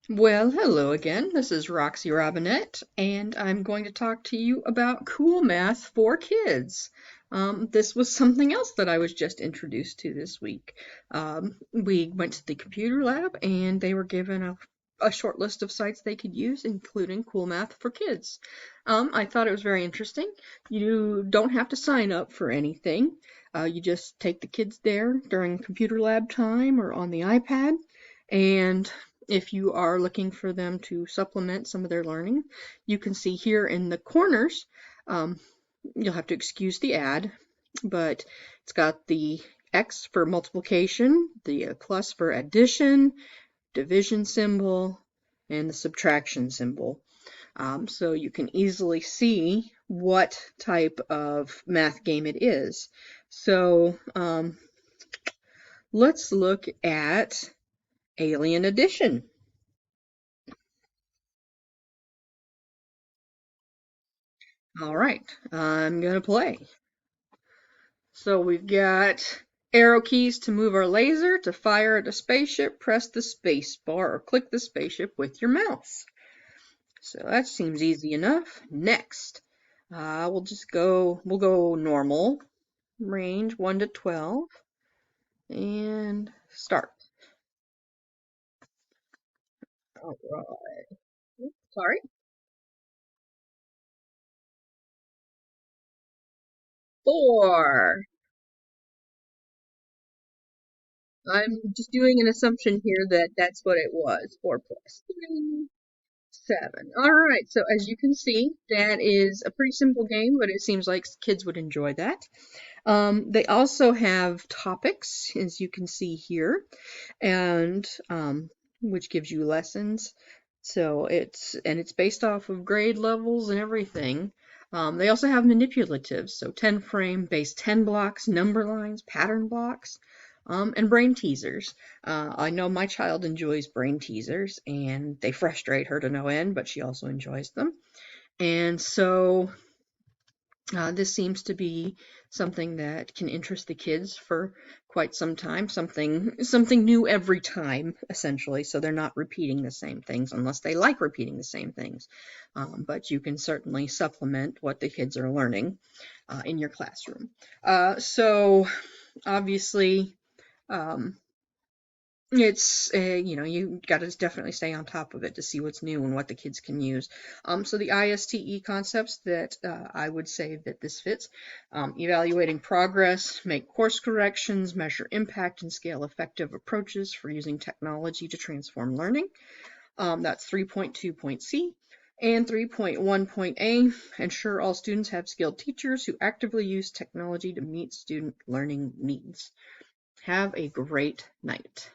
Well, hello again. This is Roxy Robinette, and I'm going to talk to you about CoolMath for kids. This was something else that I was just introduced to this week. We went to the computer lab, and they were given a short list of sites they could use, including CoolMath for kids. I thought it was very interesting. You don't have to sign up for anything. You just take the kids there during computer lab time or on the iPad, and if you are looking for them to supplement some of their learning, you can see here in the corners, um, you'll have to excuse the ad, but it's got the X for multiplication, the plus for addition, division symbol, and the subtraction symbol. So you can easily see what type of math game it is. So let's look at Alien Addition. All right, I'm gonna play. So we've got arrow keys to move our laser. To fire at a spaceship, press the space bar or click the spaceship with your mouse. So that seems easy enough. Next, we'll go normal, range 1 to 12, and start. All right. Sorry. 4. I'm just doing an assumption here that that's what it was. 4 plus 3. 7. All right, so as you can see, that is a pretty simple game, but it seems like kids would enjoy that. They also have topics, as you can see here, and which gives you lessons. So it's based off of grade levels and everything. They also have manipulatives, so 10 frame, base 10 blocks, number lines, pattern blocks, and brain teasers. I know my child enjoys brain teasers, and they frustrate her to no end, but she also enjoys them. And so this seems to be something that can interest the kids for quite some time, something new every time, essentially, so they're not repeating the same things unless they like repeating the same things. But you can certainly supplement what the kids are learning in your classroom. So obviously, um, it's you got to definitely stay on top of it to see what's new and what the kids can use. So the ISTE concepts that I would say that this fits: evaluating progress, make course corrections, measure impact, and scale effective approaches for using technology to transform learning. That's 3.2.C. And 3.1.A, ensure all students have skilled teachers who actively use technology to meet student learning needs. Have a great night.